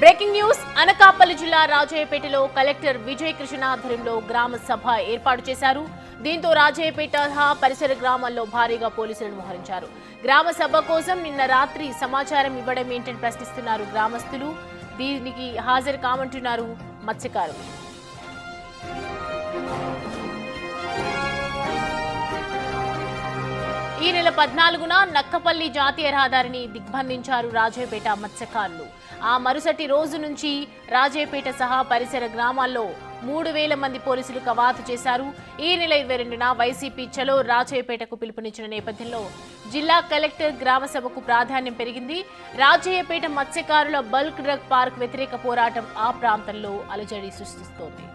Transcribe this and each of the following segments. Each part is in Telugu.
బ్రేకింగ్ న్యూస్ అనకాపల్లి జిల్లా రాజయ్యపేటలో కలెక్టర్ విజయ్ కృష్ణ ఆధ్వర్యంలో గ్రామ సభ ఏర్పాటు చేశారు. దీంతో రాజయ్యపేట పరిసర గ్రామాల్లో భారీగా పోలీసులను మోహరించారు. గ్రామ సభ కోసం నిన్న రాత్రి సమాచారం ఇవ్వడం ఏంటని ప్రశ్నిస్తున్నారు గ్రామస్తులు. దీనికి హాజరు కామంటున్నారు మత్స్యకారులు. ఈ నెల 14న నక్కపల్లి జాతీయ రహదారిని దిగ్బంధించారు రాజయ్యపేట మత్స్యకారులు. ఆ మరుసటి రోజు నుంచి రాజయ్యపేట సహా పరిసర గ్రామాల్లో 3000 మంది పోలీసులు కవాతు చేశారు. ఈ నెల 22న వైసీపీ చలో రాజయ్యపేటకు పిలుపునిచ్చిన నేపథ్యంలో జిల్లా కలెక్టర్ గ్రామ సభకు ప్రాధాన్యం పెరిగింది. రాజయ్యపేట మత్స్యకారుల బల్క్ డ్రగ్ పార్క్ వ్యతిరేక పోరాటం ఆ ప్రాంతంలో అలజడి సృష్టిస్తోంది.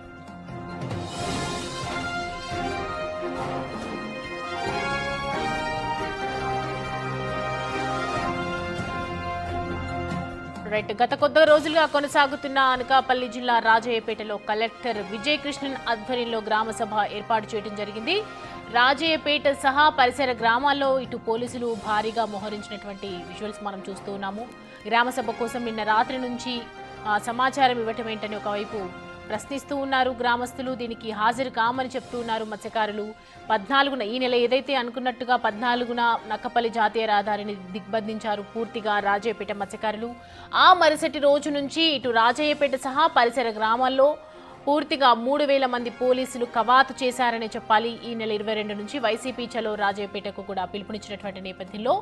గత కొద్ది రోజులుగా కొనసాగుతున్న అనకాపల్లి జిల్లా రాజయ్యపేటలో కలెక్టర్ విజయ్ కృష్ణన్ ఆధ్వర్యంలో గ్రామ సభ ఏర్పాటు చేయడం జరిగింది. రాజయ్యపేట సహా పరిసర గ్రామాల్లో ఇటు పోలీసులు భారీగా మోహరించినటువంటి విజువల్స్ మనం చూస్తూ ఉన్నాము. గ్రామ సభ కోసం నిన్న రాత్రి నుంచి సమాచారం ఇవ్వటం ఏంటని ఒకవైపు ప్రశ్నిస్తూ ఉన్నారు గ్రామస్తులు. దీనికి హాజరు కామని చెప్తూ ఉన్నారు మత్స్యకారులు. 14న ఈ నెల ఏదైతే అనుకున్నట్టుగా 14న నక్కపల్లి జాతీయ రహదారిని దిగ్బంధించారు పూర్తిగా రాజయ్యపేట మత్స్యకారులు. ఆ మరుసటి రోజు నుంచి ఇటు రాజయ్యపేట సహా పరిసర గ్రామాల్లో పూర్తిగా 3000 మంది పోలీసులు కవాతు చేశారనే చెప్పాలి. ఈ నెల 22 నుంచి వైసీపీ చలో రాజయ్యపేటకు కూడా పిలుపునిచ్చినటువంటి నేపథ్యంలో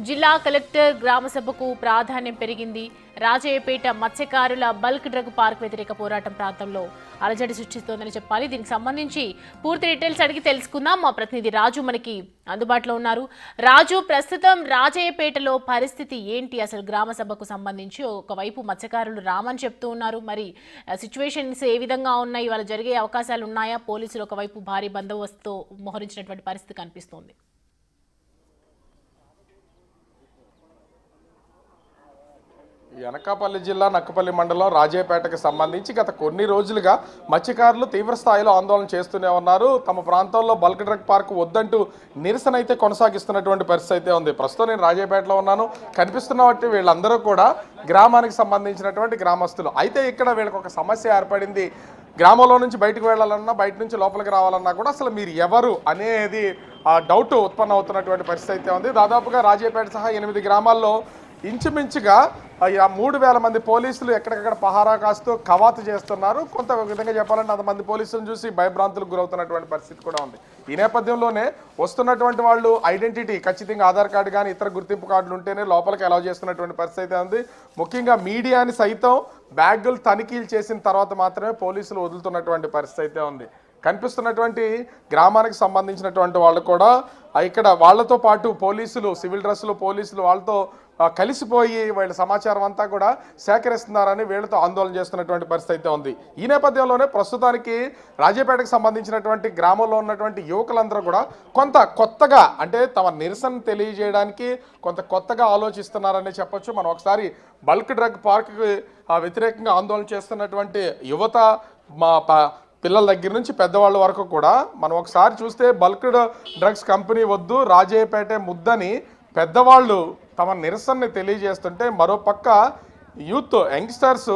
జిల్లా కలెక్టర్ గ్రామ సభకు ప్రాధాన్యం పెరిగింది. రాజయ్యపేట మత్స్యకారుల బల్క్ డ్రగ్ పార్క్ వ్యతిరేక పోరాటం ప్రాంతంలో అలజడి సృష్టిస్తోందని చెప్పాలి. దీనికి సంబంధించి పూర్తి డీటెయిల్స్ అడిగి తెలుసుకుందాం. మా ప్రతినిధి రాజు మనకి అందుబాటులో ఉన్నారు. రాజు, ప్రస్తుతం రాజయ్యపేటలో పరిస్థితి ఏంటి? అసలు గ్రామ సభకు సంబంధించి ఒకవైపు మత్స్యకారులు రామని చెప్తూ ఉన్నారు. మరి సిచ్యువేషన్స్ ఏ విధంగా ఉన్నాయి? ఇవాళ జరిగే అవకాశాలు ఉన్నాయా? పోలీసులు ఒకవైపు భారీ బందోబస్తుతో మోహరించినటువంటి పరిస్థితి కనిపిస్తోంది. అనకాపల్లి జిల్లా నక్కపల్లి మండలం రాజయ్యపేటకు సంబంధించి గత కొన్ని రోజులుగా మత్స్యకారులు తీవ్ర స్థాయిలో ఆందోళన చేస్తూనే ఉన్నారు. తమ ప్రాంతంలో బల్క్ డ్రగ్ పార్క్ వద్దంటూ నిరసన అయితే కొనసాగిస్తున్నటువంటి పరిస్థితి అయితే ఉంది. ప్రస్తుతం నేను రాజయ్యపేటలో ఉన్నాను. కనిపిస్తున్నటువంటి వీళ్ళందరూ కూడా గ్రామానికి సంబంధించినటువంటి గ్రామస్తులు. అయితే ఇక్కడ వీళ్ళకి ఒక సమస్య ఏర్పడింది. గ్రామంలో నుంచి బయటకు వెళ్ళాలన్నా, బయట నుంచి లోపలికి రావాలన్నా కూడా అసలు మీరు ఎవరు అనేది డౌట్ ఉత్పన్న అవుతున్నటువంటి పరిస్థితి అయితే ఉంది. దాదాపుగా రాజయ్యపేట సహా 8 గ్రామాల్లో ఇంచుమించుగా 3000 మంది పోలీసులు ఎక్కడికక్కడ పహారా కాస్తూ కవాతు చేస్తున్నారు. కొంత విధంగా చెప్పాలంటే అంతమంది పోలీసులను చూసి భయభ్రాంతులకు గురవుతున్నటువంటి పరిస్థితి కూడా ఉంది. ఈ నేపథ్యంలోనే వస్తున్నటువంటి వాళ్ళు ఐడెంటిటీ ఖచ్చితంగా ఆధార్ కార్డు కానీ ఇతర గుర్తింపు కార్డులు ఉంటేనే లోపలికి అలౌ చేస్తున్నటువంటి పరిస్థితి అయితే ఉంది. ముఖ్యంగా మీడియాని సైతం బ్యాగులు తనిఖీలు చేసిన తర్వాత మాత్రమే పోలీసులు వదులుతున్నటువంటి పరిస్థితి అయితే ఉంది. కనిపిస్తున్నటువంటి గ్రామానికి సంబంధించినటువంటి వాళ్ళు కూడా ఇక్కడ వాళ్ళతో పాటు పోలీసులు, సివిల్ డ్రెస్సులు పోలీసులు వాళ్ళతో కలిసిపోయి వీళ్ళ సమాచారం అంతా కూడా సేకరిస్తున్నారని వీళ్ళతో ఆందోళన చేస్తున్నటువంటి పరిస్థితి అయితే ఉంది. ఈ నేపథ్యంలోనే ప్రస్తుతానికి రాజయ్యపేటకు సంబంధించినటువంటి గ్రామంలో ఉన్నటువంటి యువకులందరూ కూడా కొంత కొత్తగా అంటే తమ నిరసన తెలియజేయడానికి కొంత కొత్తగా ఆలోచిస్తున్నారని చెప్పొచ్చు. మనం ఒకసారి బల్క్ డ్రగ్ పార్క్కి వ్యతిరేకంగా ఆందోళన చేస్తున్నటువంటి యువత పిల్లల దగ్గర నుంచి పెద్దవాళ్ళ వరకు కూడా మనం ఒకసారి చూస్తే బల్క్ డ్రగ్స్ కంపెనీ వద్దు, రాజయ్యపేట ముద్దని పెద్దవాళ్ళు తమ నిరసనని తెలియజేస్తుంటే, మరోపక్క youth youngsters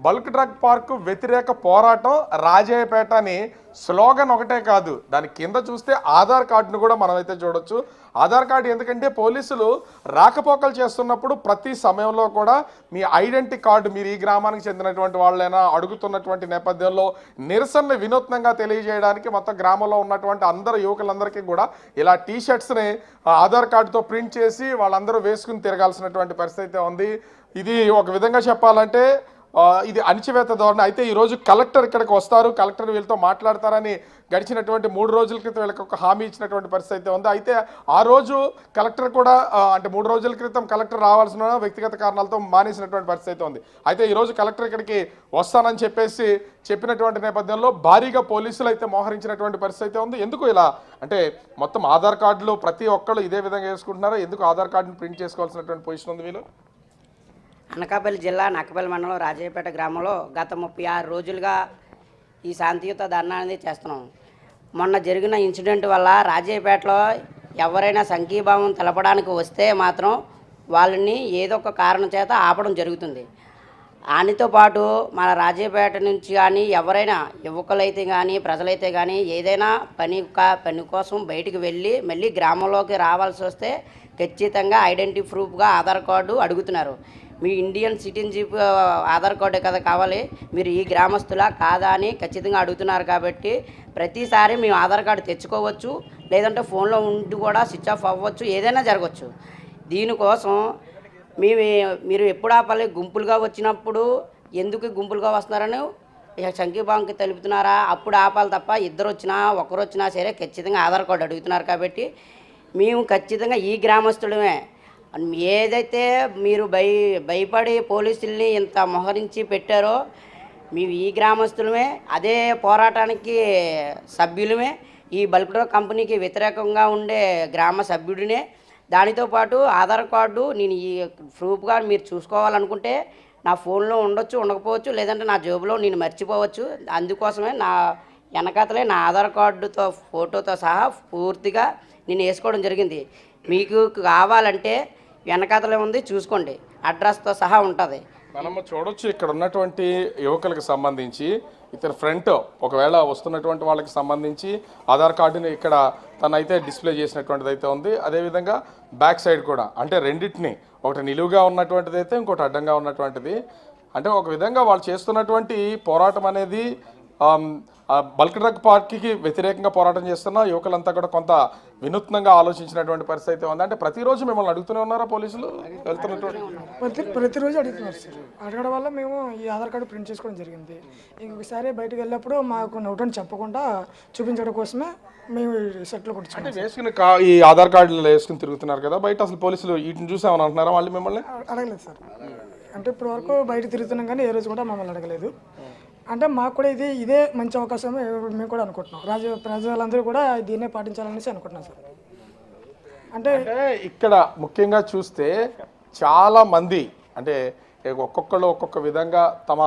bulk drug park వ్యతిరేక పోరాటం రాజయ్యపేట అని స్లోగన్ ఒకటే కాదు, దాని కింద చూస్తే ఆధార్ కార్డును కూడా మనమైతే చూడొచ్చు. ఆధార్ కార్డు ఎందుకంటే పోలీసులు రాకపోకలు చేస్తున్నప్పుడు ప్రతి సమయంలో కూడా మీ ఐడెంటిటీ కార్డు మీరు ఈ గ్రామానికి చెందినటువంటి వాళ్ళైనా అడుగుతున్నటువంటి నేపథ్యంలో నిరసనని వినూత్నంగా తెలియజేయడానికి మొత్తం గ్రామంలో ఉన్నటువంటి అందరు యువకులందరికీ కూడా ఇలా టీషర్ట్స్ని ఆధార్ కార్డుతో ప్రింట్ చేసి వాళ్ళందరూ వేసుకుని తిరగాల్సినటువంటి పరిస్థితి ఉంది. ఇది ఒక విధంగా చెప్పాలంటే ఇది అణచివేత ధోరణి. అయితే ఈరోజు కలెక్టర్ ఇక్కడికి వస్తారు, కలెక్టర్ వీళ్ళతో మాట్లాడతారని గడిచినటువంటి 3 రోజుల క్రితం వీళ్ళకి ఒక హామీ ఇచ్చినటువంటి పరిస్థితి అయితే ఉంది. అయితే ఆ రోజు కలెక్టర్ కూడా అంటే 3 రోజుల క్రితం కలెక్టర్ రావాల్సిన వ్యక్తిగత కారణాలతో మానేసినటువంటి పరిస్థితి అయితే ఉంది. అయితే ఈరోజు కలెక్టర్ ఇక్కడికి వస్తానని చెప్పినటువంటి నేపథ్యంలో భారీగా పోలీసులు అయితే మోహరించినటువంటి పరిస్థితి అయితే ఉంది. ఎందుకు ఇలా అంటే మొత్తం ఆధార్ కార్డులు ప్రతి ఒక్కళ్ళు ఇదే విధంగా వేసుకుంటున్నారో, ఎందుకు ఆధార్ కార్డును ప్రింట్ చేసుకోవాల్సినటువంటి పొజిషన్ ఉంది వీళ్ళు? అనకాపల్లి జిల్లా నక్కపల్లి మండలం రాజయ్యపేట గ్రామంలో గత 36 రోజులుగా ఈ శాంతియుత ధర్నా అనేది చేస్తున్నాం. మొన్న జరిగిన ఇన్సిడెంట్ వల్ల రాజయ్యపేటలో ఎవరైనా సంఘీభావం తెలపడానికి వస్తే మాత్రం వాళ్ళని ఏదో ఒక కారణం చేత ఆపడం జరుగుతుంది. దానితో పాటు మన రాజేపేట నుంచి కానీ ఎవరైనా యువకులైతే కానీ ప్రజలైతే కానీ ఏదైనా పని కోసం బయటికి వెళ్ళి మళ్ళీ గ్రామంలోకి రావాల్సి వస్తే ఖచ్చితంగా ఐడెంటిటీ ప్రూఫ్గా ఆధార్ కార్డు అడుగుతున్నారు. మీ ఇండియన్ సిటిజన్షిప్ ఆధార్ కార్డే కదా కావాలి, మీరు ఈ గ్రామస్తులా కాదా అని ఖచ్చితంగా అడుగుతున్నారు. కాబట్టి ప్రతిసారి మేము ఆధార్ కార్డు తెచ్చుకోవచ్చు, లేదంటే ఫోన్లో ఉండి కూడా స్విచ్ ఆఫ్ అవ్వచ్చు, ఏదైనా జరగవచ్చు. దీనికోసం మీరు ఎప్పుడు ఆపాలి? గుంపులుగా వచ్చినప్పుడు ఎందుకు గుంపులుగా వస్తున్నారని సంఖ్యభావంకి తెలుపుతున్నారా? అప్పుడు ఆపాలి తప్ప ఇద్దరు వచ్చినా ఒకరు వచ్చినా సరే ఖచ్చితంగా ఆధార్ కార్డు అడుగుతున్నారు. కాబట్టి మేము ఖచ్చితంగా ఈ గ్రామస్తులమే ఏదైతే మీరు భయపడి పోలీసుల్ని ఇంత మోహరించి పెట్టారో మేము ఈ గ్రామస్తులమే అదే పోరాటానికి సభ్యులమే. ఈ బల్క్ డ్రగ్ కంపెనీకి వ్యతిరేకంగా ఉండే గ్రామ సభ్యుడినే. దానితో పాటు ఆధార్ కార్డు నేను ఈ ప్రూఫ్గా మీరు చూసుకోవాలనుకుంటే నా ఫోన్లో ఉండొచ్చు, ఉండకపోవచ్చు, లేదంటే నా జేబులో నేను మర్చిపోవచ్చు. అందుకోసమే నా వెనకాతలే నా ఆధార్ కార్డుతో ఫోటోతో సహా పూర్తిగా నేను వేసుకోవడం జరిగింది. మీకు కావాలంటే వెనకాతలే ఉంది, చూసుకోండి, అడ్రస్తో సహా ఉంటుంది. మనము చూడొచ్చు ఇక్కడ ఉన్నటువంటి యువకులకు సంబంధించి ఇతని ఫ్రంట్ ఒకవేళ వస్తున్నటువంటి వాళ్ళకి సంబంధించి ఆధార్ కార్డుని ఇక్కడ తనైతే డిస్ప్లే చేసినటువంటిది అయితే ఉంది. అదేవిధంగా బ్యాక్ సైడ్ కూడా, అంటే రెండింటిని, ఒకటి నిలువుగా ఉన్నటువంటిది అయితే ఇంకోటి అడ్డంగా ఉన్నటువంటిది. అంటే ఒక విధంగా వాళ్ళు చేస్తున్నటువంటి పోరాటం అనేది బల్క్ డ్రగ్ పార్టీకి వ్యతిరేకంగా పోరాటం చేస్తున్న యువకులంతా కూడా కొంత వినూత్నంగా ఆలోచించినటువంటి పరిస్థితి అయితే ఉంది. అంటే ప్రతిరోజు మిమ్మల్ని అడుగుతూనే ఉన్నారా పోలీసులు వెళ్తున్నటువంటి? ప్రతిరోజు అడుగుతున్నారు సార్. అడగడం వల్ల మేము ఈ ఆధార్ కార్డు ప్రింట్ చేసుకోవడం జరిగింది. ఇంకొకసారి బయటకు వెళ్ళినప్పుడు మాకు నోటని చెప్పకుండా చూపించడం కోసమే మేము సెట్లో కొట్టించాం. అంటే వేసుకుని ఈ ఆధార్ కార్డులు వేసుకుని తిరుగుతున్నారు కదా బయట, అసలు పోలీసులు వీటిని చూసామని అంటున్నారా వాళ్ళు మిమ్మల్ని? అడగలేదు సార్. అంటే ఇప్పటి వరకు బయట తిరుగుతున్నాం కానీ ఏ రోజు కూడా మమ్మల్ని అడగలేదు. అంటే మాకు కూడా ఇదే మంచి అవకాశం మేము కూడా అనుకుంటున్నాం. ప్రజలందరూ కూడా దీన్నే పాటించాలనేసి అనుకుంటున్నాం సార్. అంటే ఇక్కడ ముఖ్యంగా చూస్తే చాలా మంది అంటే ఒక్కొక్కళ్ళు ఒక్కొక్క విధంగా తమ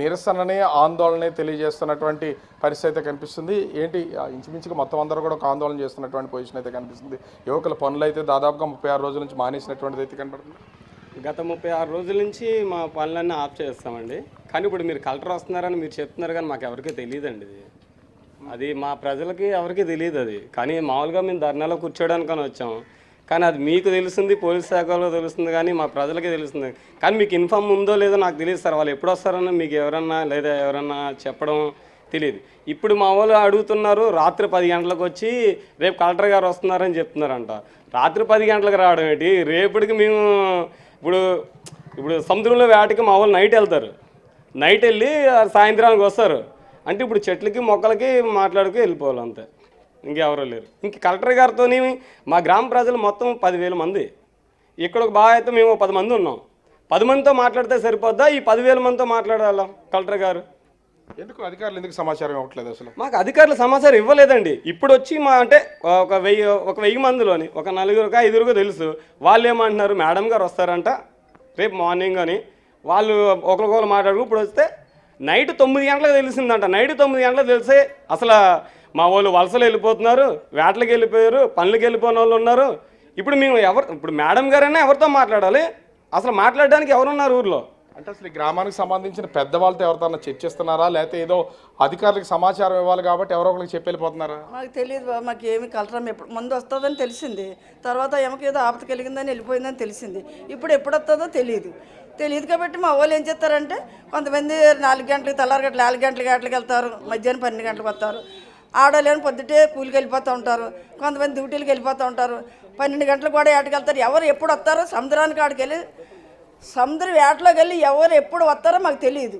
నిరసనని ఆందోళన తెలియజేస్తున్నటువంటి పరిస్థితి కనిపిస్తుంది. ఏంటి ఇంచుమించుగా మొత్తం అందరూ కూడా ఒక ఆందోళన చేస్తున్నటువంటి పొజిషన్ అయితే కనిపిస్తుంది. యువకుల పనులు అయితే దాదాపుగా 36 రోజుల నుంచి మానేసినటువంటిది అయితే కనబడుతుంది. గత 36 రోజుల నుంచి మా పనులన్నీ ఆఫ్ చేస్తామండి. కానీ ఇప్పుడు మీరు కలెక్టర్ వస్తున్నారని మీరు చెప్తున్నారు, కానీ మాకు ఎవరికీ తెలియదండి. అది మా ప్రజలకి ఎవరికీ తెలియదు. అది కానీ మామూలుగా మేము ధర్నాలో కూర్చోడానికని వచ్చాము. కానీ అది మీకు తెలుస్తుంది, పోలీస్ శాఖలో తెలుస్తుంది, కానీ మా ప్రజలకి తెలుస్తుంది. కానీ మీకు ఇన్ఫామ్ ఉందో లేదో నాకు తెలియదు సార్. వాళ్ళు ఎప్పుడు వస్తారని మీకు ఎవరన్నా లేదా ఎవరన్నా చెప్పడం తెలియదు. ఇప్పుడు మా వాళ్ళు అడుగుతున్నారు, రాత్రి 10 గంటలకు వచ్చి రేపు కలెక్టర్ గారు వస్తున్నారని చెప్తున్నారంట. రాత్రి 10 గంటలకు రావడం ఏంటి? రేపటికి మేము ఇప్పుడు సముద్రంలో వేటకి మా వాళ్ళు నైట్ వెళ్తారు. నైట్ వెళ్ళి సాయంత్రానికి వస్తారు. అంటే ఇప్పుడు చెట్లకి మొక్కలకి మాట్లాడుకు వెళ్ళిపోవాలి అంతే, ఇంకెవరో లేరు. ఇంక కలెక్టర్ గారితో మా గ్రామ ప్రజలు మొత్తం 10,000 మంది. ఇక్కడ ఒక బాగా అయితే మేము 10 మంది ఉన్నాం. 10 మందితో మాట్లాడితే సరిపోద్దా? ఈ 10,000 మందితో మాట్లాడాలా కలెక్టర్ గారు? ఎందుకు అధికారులు ఎందుకు సమాచారం ఇవ్వట్లేదు? అసలు మాకు అధికారులు సమాచారం ఇవ్వలేదండి. ఇప్పుడు వచ్చి అంటే ఒక 1000 మందిలోని ఒక 4 5 తెలుసు. వాళ్ళు ఏమంటున్నారు, మేడం గారు వస్తారంట రేపు మార్నింగ్ అని వాళ్ళు ఒకరికొకరు మాట్లాడుకు. ఇప్పుడు వస్తే నైట్ 9 గంటలకు తెలిసిందంట. నైట్ 9 గంటలకు తెలిసే అసలు మా వాళ్ళు వలసలు వెళ్ళిపోతున్నారు, వేటలకు వెళ్ళిపోయారు, పనులకు వెళ్ళిపోయిన వాళ్ళు ఉన్నారు. ఇప్పుడు మేము ఇప్పుడు మేడం గారైనా ఎవరితో మాట్లాడాలి? అసలు మాట్లాడడానికి ఎవరున్నారు ఊర్లో? అంటే అసలు ఈ గ్రామానికి సంబంధించిన పెద్దవాళ్ళతో ఎవరితో చర్చిస్తున్నారా, లేకపోతే ఏదో అధికారులకు సమాచారం ఇవ్వాలి కాబట్టి ఎవరో ఒకరికి చెప్పి వెళ్ళిపోతున్నారా? మాకు తెలియదు బాబు. మాకు ఏమి కలెక్టర్ ఎప్పుడు ముందు వస్తుందని తెలిసింది. తర్వాత ఏమకి ఏదో ఆపద కలిగిందని వెళ్ళిపోయిందని తెలిసింది. ఇప్పుడు ఎప్పుడు వస్తుందో తెలియదు కాబట్టి మా వాళ్ళు ఏం చేస్తారంటే కొంతమంది 4 గంటలకు తెల్లారగట్ల 4 గంటలకు వెళ్తారు, మధ్యాహ్నం 12 గంటలకు వస్తారు. ఆడలేని పొద్దుటే కూలికి వెళ్ళిపోతూ ఉంటారు, కొంతమంది డ్యూటీలకు వెళ్ళిపోతూ ఉంటారు. 12 గంటలకు కూడా వేటకి వెళ్తారు. ఎవరు ఎప్పుడు వస్తారో సముద్రానికి ఆడికి వెళ్ళి సముద్రం వేటలోకి వెళ్ళి ఎవరు ఎప్పుడు వస్తారో మాకు తెలియదు.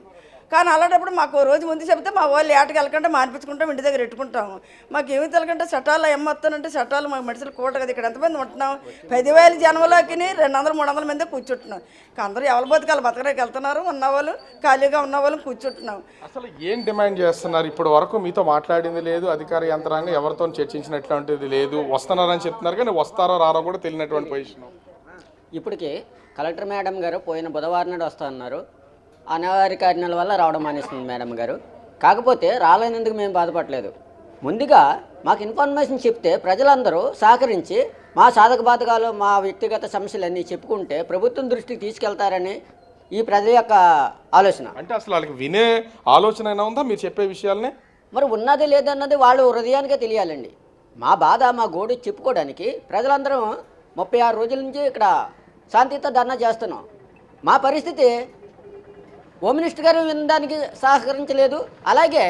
కానీ అలాంటప్పుడు మాకు రోజు ముందు చెప్తే మా వాళ్ళు వేటకి వెళ్ళకుండా మానిపించుకుంటాం, ఇంటి దగ్గర పెట్టుకుంటాము. మాకు ఏమి తెలియకంటే చట్టాలు ఏమొస్తానంటే చట్టాలు మాకు మనుషులు కూట కదా. ఇక్కడ ఎంతమంది ఉంటున్నాం? 10,000 జనంలోకి 200-300 మంది కూర్చుంటున్నాం. అందరూ ఎవరి బతకాలు బతకడానికి వెళ్తున్నారు, ఉన్నవాళ్ళు ఖాళీగా ఉన్నవాళ్ళు కూర్చుంటున్నాం. అసలు ఏం డిమాండ్ చేస్తున్నారు? ఇప్పుడు వరకు మీతో మాట్లాడింది లేదు, అధికార యంత్రాంగం ఎవరితో చర్చించినటువంటిది లేదు. వస్తున్నారని చెప్తున్నారు కానీ వస్తారో రారో కూడా తెలియనటువంటి పొజిషన్. ఇప్పటికి కలెక్టర్ మేడం గారు పోయిన బుధవారం నాడు వస్తా అన్నారు. అనివార్య కారణాల వల్ల రావడం మానేస్తుంది మేడం గారు. కాకపోతే రాలేనందుకు మేము బాధపడలేదు. ముందుగా మాకు ఇన్ఫర్మేషన్ చెప్తే ప్రజలందరూ సహకరించి మా సాధక బాధకాలు మా వ్యక్తిగత సమస్యలన్నీ చెప్పుకుంటే ప్రభుత్వం దృష్టికి తీసుకెళ్తారని ఈ ప్రజల యొక్క ఆలోచన. అంటే అసలు వాళ్ళకి వినే ఆలోచన అయినా ఉందా మీరు చెప్పే విషయాల్ని? మరి ఉన్నది లేదన్నది వాళ్ళు హృదయానికే తెలియాలండి. మా బాధ మా గోడు చెప్పుకోవడానికి ప్రజలందరం 36 రోజుల నుంచి ఇక్కడ శాంతియుత ధర్నా చేస్తున్నాం. మా పరిస్థితి హోమ్ మినిస్టర్ గారు వినడానికి సహకరించలేదు. అలాగే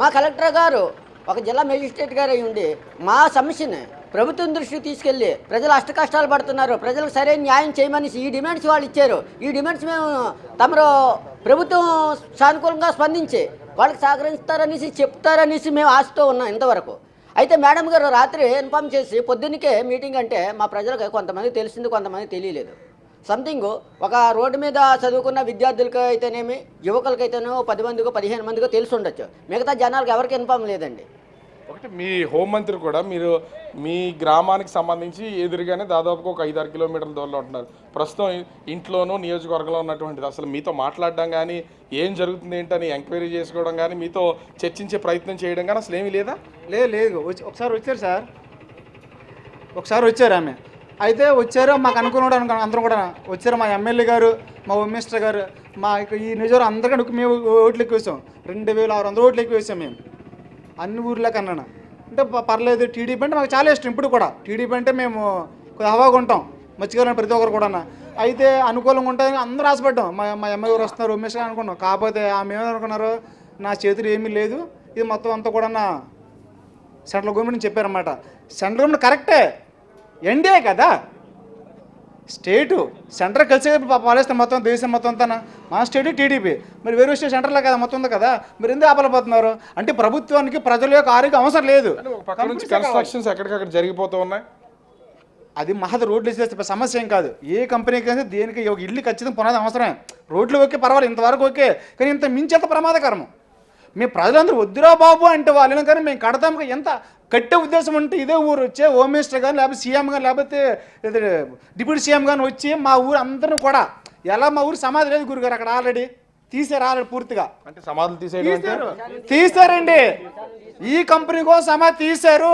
మా కలెక్టర్ గారు ఒక జిల్లా మేజిస్ట్రేట్ గారు అయి ఉండి మా సమస్యని ప్రభుత్వం దృష్టికి తీసుకెళ్ళి ప్రజలు అష్టకష్టాలు పడుతున్నారు, ప్రజలకు సరైన న్యాయం చేయమని ఈ డిమాండ్స్ వాళ్ళు ఇచ్చారు. ఈ డిమాండ్స్ మేము తమరు ప్రభుత్వం సానుకూలంగా స్పందించి వాళ్ళకి సహకరిస్తారనేసి చెప్తారనేసి మేము ఆశతో ఉన్నాం ఇంతవరకు. అయితే మేడం గారు రాత్రి ఇన్ఫామ్ చేసి పొద్దున్నకే మీటింగ్ అంటే మా ప్రజలకు కొంతమంది తెలిసింది, కొంతమంది తెలియలేదు. సంథింగ్ ఒక రోడ్డు మీద చదువుకున్న విద్యార్థులకి అయితేనేమి యువకులకైతేనేమో 10 మందికో 15 మందికో తెలిసి ఉండొచ్చు, మిగతా జనాలకు ఎవరికి ఇన్ఫామ్ లేదండి. ఒకటి మీ హోంమంత్రి కూడా మీరు మీ గ్రామానికి సంబంధించి ఎదురుగానే దాదాపుగా ఒక 5-6 కిలోమీటర్ల దూరంలో ఉంటున్నారు. ప్రస్తుతం ఇంట్లోనూ నియోజకవర్గంలో ఉన్నటువంటిది అసలు మీతో మాట్లాడడం కానీ ఏం జరుగుతుంది ఏంటని ఎంక్వైరీ చేసుకోవడం కానీ మీతో చర్చించే ప్రయత్నం చేయడం కానీ అసలు ఏమీ లేదా? లేదు ఒకసారి వచ్చారు సార్, ఒకసారి వచ్చారు ఆమె. అయితే వచ్చారు మాకు అనుకున్నాడు అందరం కూడా వచ్చారు. మా ఎమ్మెల్యే గారు, మా హోమ్ మినిస్టర్ గారు, మా ఈ నిజం అందరికీ మేము ఓట్లు ఎక్కువ వేసాం. 2600 ఓట్లు ఎక్కువ వేసాం మేము అన్ని ఊర్లో కన్నా. అంటే పర్లేదు, టీడీపీ అంటే మాకు చాలా ఇష్టం. ఇప్పుడు కూడా టీడీపీ అంటే మేము హవాగా ఉంటాం, మర్చిపోయిన ప్రతి ఒక్కరు కూడా. అయితే అనుకూలంగా ఉంటాయని అందరూ ఆశపడ్డాం. మా ఎమ్మెల్యే గారు వస్తున్నారు, హోమ్ మినిస్టర్ అనుకున్నాం. కాకపోతే ఆమె ఏమనుకున్నారు, నా చేతులు ఏమీ లేదు, ఇది మొత్తం అంతా కూడా సెంట్రల్ గవర్నమెంట్ చెప్పారన్నమాట. సెంట్రల్ గవర్నమెంట్ కరెక్టే, ఎన్డీఏ కదా స్టేటు, సెంటర్ కలిసి పాలిస్తే మొత్తం దేశం మొత్తం అంతా మా స్టేట్ టీడీపీ, మరి వేరే స్టేట్ సెంటర్లో కదా మొత్తం ఉంది కదా, మరి ఎందుకు ఆపలేకపోతున్నారు? అంటే ప్రభుత్వానికి ప్రజల యొక్క ఆరోగ్యం అవసరం లేదు. పక్క నుంచి కన్స్ట్రక్షన్స్ ఎక్కడికక్కడ జరిగిపోతూ ఉన్నాయి. అది మహది రోడ్లు వేసేస్తే సమస్య ఏం కాదు. ఏ కంపెనీకి అయితే దేనికి ఒక ఇల్లు ఖచ్చితంగా పునాది అవసరమే. రోడ్లు ఓకే పర్వాలేదు, ఇంతవరకు ఓకే, కానీ ఇంత మించి ఎంత ప్రమాదకరము. మేము ప్రజలందరూ వద్దురా బాబు అంటే వాళ్ళని కానీ మేము కడతాం. ఎంత కట్టే ఉద్దేశం ఉంటే ఇదే ఊరు వచ్చే హోమ్ మినిస్టర్ కానీ లేకపోతే సీఎం కానీ లేకపోతే డిప్యూటీ సీఎం కానీ వచ్చి మా ఊరు అందరిని కూడా ఎలా మా ఊరు సమాధి లేదు గురుగారు అక్కడ ఆల్రెడీ తీసారు, ఆల్రెడీ పూర్తిగా. అంటే సమాధులు తీసారండి. ఈ కంపెనీ కోసం సమాధి తీశారు,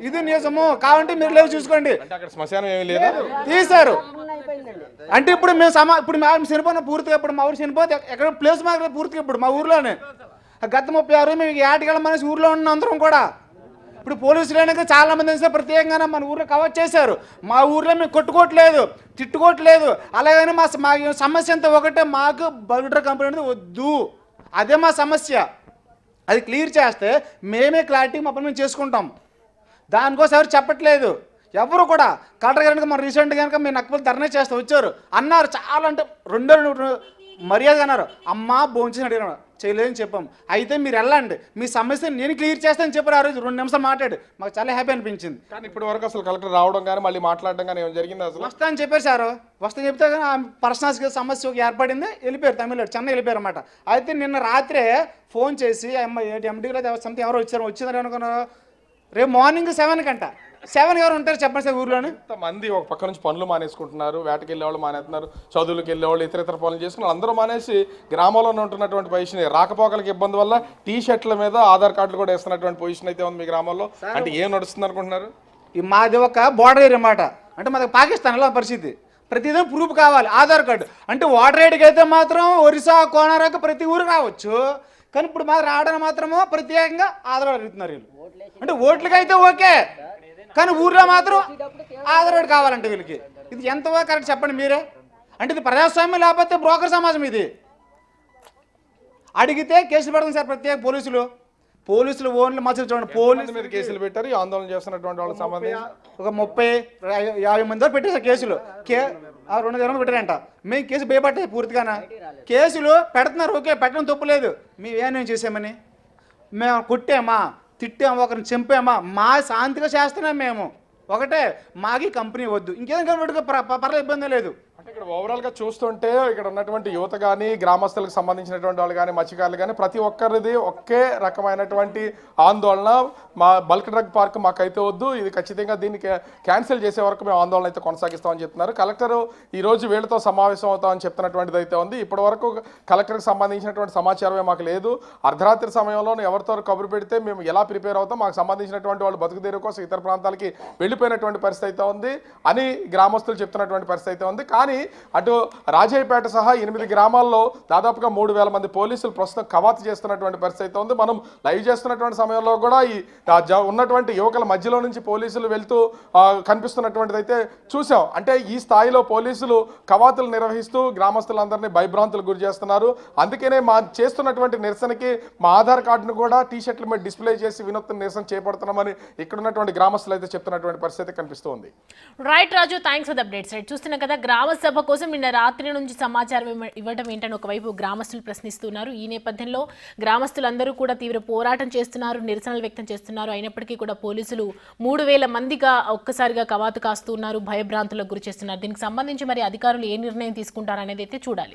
ఇది నిజము. కావాలంటే మీరు లేవు చూసుకోండి. అక్కడ శ్మశానం ఏమీ లేదా? తీశారు. అంటే ఇప్పుడు మేము ఇప్పుడు మేము చనిపోయిన పూర్తిగా, ఇప్పుడు మా ఊరు చనిపోతే ఎక్కడ ప్లేస్ మాకు పూర్తిగా ఇప్పుడు మా ఊర్లోనే గత 36 మేము ఏటకెళ్ళ మనిషి ఊర్లో ఉన్న అందరం కూడా. ఇప్పుడు పోలీసులు అయినాక చాలా మంది వేస్తే ప్రత్యేకంగా మన ఊర్లో కవర్ చేశారు. మా ఊర్లో మేము కొట్టుకోవట్లేదు, తిట్టుకోవట్లేదు. అలాగని మా సమస్య అంతా ఒకటే, మాకు బల్క్ కంపెనీ అనేది వద్దు, అదే మా సమస్య. అది క్లియర్ చేస్తే మేమే క్లారిటీ మా పని మేము చేసుకుంటాం. దానికోసం ఎవరు చెప్పట్లేదు ఎవరు కూడా. కలెక్టర్ కనుక మన రీసెంట్గా కనుక మేము నక్కపల్లి ధర్నా చేస్తూ వచ్చారు అన్నారు. చాలా అంటే 2 మర్యాద అన్నారు. అమ్మ భోంచేసి అడిగిన చేయలేదని చెప్పాం. అయితే మీరు వెళ్ళండి, మీ సమస్యను నేను క్లియర్ చేస్తానని చెప్పారు. ఆ రోజు 2 నిమిషాలు మాట్లాడు, మాకు చాలా హ్యాపీ అనిపించింది. కానీ ఇప్పటి వరకు అసలు కలెక్టర్ రావడం కానీ మళ్ళీ మాట్లాడడం కానీ ఏమైనా జరిగింది? అసలు వస్తా అని చెప్పారు సార్. వస్తా చెప్తే కానీ పర్సనల్స్గా సమస్య ఏర్పడింది, వెళ్ళిపోయారు తమిళనాడు, చెన్నై వెళ్ళిపోయారు అన్నమాట. అయితే నిన్న రాత్రే ఫోన్ చేసి ఎండీలో సంథింగ్ ఎవరో వచ్చిందని అనుకున్నారు. రేపు మార్నింగ్ 7 గంట 7 ఎవరు ఉంటారు చెప్పండి సార్ ఊర్లోనే? మంది ఒక పక్క నుంచి పనులు మానేసుకుంటున్నారు, వేటకి వెళ్ళేవాళ్ళు మానేస్తున్నారు, చదువులకు వెళ్ళేవాళ్ళు ఇతర పనులు చేసుకుని అందరూ మానేసి గ్రామంలో ఉంటున్నటువంటి పొజిషన్, రాకపోకలకు ఇబ్బంది వల్ల టీ షర్ట్ల మీద ఆధార్ కార్డులు కూడా వేస్తున్నటువంటి పొజిషన్ అయితే ఉంది మీ గ్రామంలో. అంటే ఏం నడుస్తుంది అనుకుంటున్నారు? మాది ఒక బోర్డర్ ఏరియా అన్నమాట. అంటే మాది పాకిస్తాన్లో పరిస్థితి, ప్రతిదీ ప్రూఫ్ కావాలి, ఆధార్ కార్డు. అంటే ఓటర్ ఐడికి అయితే మాత్రం ఒరిస్సా కోనరాకు ప్రతి ఊరు రావచ్చు, కానీ ఇప్పుడు మాది రావడానికి మాత్రమో ప్రత్యేకంగా ఆధార్ కార్డు అడుగుతున్నారు వీళ్ళు. అంటే ఓట్లకి అయితే ఓకే, కానీ ఊర్లో మాత్రం ఆధార్ కార్డు కావాలంటే వీళ్ళకి. ఇది ఎంతవో కరెక్ట్ చెప్పండి మీరే? అంటే ఇది ప్రజాస్వామ్యం లేకపోతే బ్రోకర్ సమాజం ఇది. అడిగితే కేసులు పెడతాం సార్ ప్రత్యేక పోలీసులు ఓన్లీ మసలు చూడండి. పోలీసు మీద కేసులు పెట్టారు ఈ ఆందోళన చేస్తున్నటువంటి వాళ్ళకి సంబంధించి ఒక 30-50 మంది పెట్టేసారు కేసులు. 2 జనం పెట్టారంట. మేము కేసు భయపడ్డాయి పూర్తిగానా. కేసులు పెడుతున్నారు, ఓకే, పెట్టడం తప్పు లేదు. మేము ఏమేమి చేసామని మేము కొట్టామా, తిట్టామా, ఒకరిని చంపామా? మా శాంతిగా చేస్తున్నాం మేము. ఒకటే, మాకి కంపెనీ వద్దు, ఇంకేదైనా కంపెనీ పర్లేదు, ఇబ్బంది లేదు. అంటే ఇక్కడ ఓవరాల్గా చూస్తుంటే ఇక్కడ ఉన్నటువంటి యువత కానీ గ్రామస్తులకు సంబంధించినటువంటి వాళ్ళు కానీ మత్స్యకారులు కానీ ప్రతి ఒక్కరిది ఒకే రకమైనటువంటి ఆందోళన. మా బల్క్ డ్రగ్ పార్క్ మాకైతే వద్దు, ఇది ఖచ్చితంగా దీన్ని క్యాన్సిల్ చేసే వరకు మేము ఆందోళన అయితే కొనసాగిస్తామని చెప్తున్నారు. కలెక్టర్ ఈరోజు వీళ్ళతో సమావేశం అవుతామని చెప్తున్నటువంటిది అయితే ఉంది. ఇప్పటి వరకు కలెక్టర్కి సంబంధించినటువంటి సమాచారమే మాకు లేదు. అర్ధరాత్రి సమయంలో ఎవరితో కబురు పెడితే మేము ఎలా ప్రిపేర్ అవుతాం, మాకు సంబంధించినటువంటి వాళ్ళు బతుకుదేరు కోసం ఇతర ప్రాంతాలకి వెళ్ళిపోయినటువంటి పరిస్థితి అయితే ఉంది అని గ్రామస్తులు చెప్తున్నటువంటి పరిస్థితి అయితే ఉంది. కానీ కానీ అటు రాజయ్యపేట సహా 8 గ్రామాల్లో దాదాపుగా 3,000 మంది పోలీసులు ప్రస్తుతం కవాతు చేస్తున్నటువంటి పరిస్థితి అయితే ఉంది. మనం లైవ్ చేస్తున్నటువంటి సమయంలో కూడా ఈ ఉన్నటువంటి యువకుల మధ్యలో నుంచి పోలీసులు వెళ్తూ కనిపిస్తున్నటువంటిది అయితే చూసాం. అంటే ఈ స్థాయిలో పోలీసులు కవాతులు నిర్వహిస్తూ గ్రామస్తులందరినీ భయభ్రాంతులకు గురి చేస్తున్నారు. అందుకనే మా చేస్తున్నటువంటి నిరసనకి మా ఆధార్ కార్డును కూడా టీ-షర్ట్ల మీద డిస్ప్లే చేసి వినూత్న నిరసన చేపడుతున్నామని ఇక్కడ ఉన్నటువంటి గ్రామస్తులు అయితే చెప్తున్నటువంటి పరిస్థితి కనిపిస్తుంది. Right Raju, thanks for the updates. Right, చూస్తున్నాం కదా గ్రామ సభ కోసం నిన్న రాత్రి నుంచి సమాచారం ఇవ్వడం ఏంటని ఒకవైపు గ్రామస్తులు ప్రశ్నిస్తున్నారు. ఈ నేపథ్యంలో గ్రామస్తులందరూ కూడా తీవ్ర పోరాటం చేస్తున్నారు, నిరసనలు వ్యక్తం చేస్తున్నారు. అయినప్పటికీ కూడా పోలీసులు 3,000 మందిగా ఒక్కసారిగా కవాతు కాస్తున్నారు, భయభ్రాంతులకు గురి చేస్తున్నారు. దీనికి సంబంధించి మరి అధికారులు ఏ నిర్ణయం తీసుకుంటారనేది అయితే చూడాలి.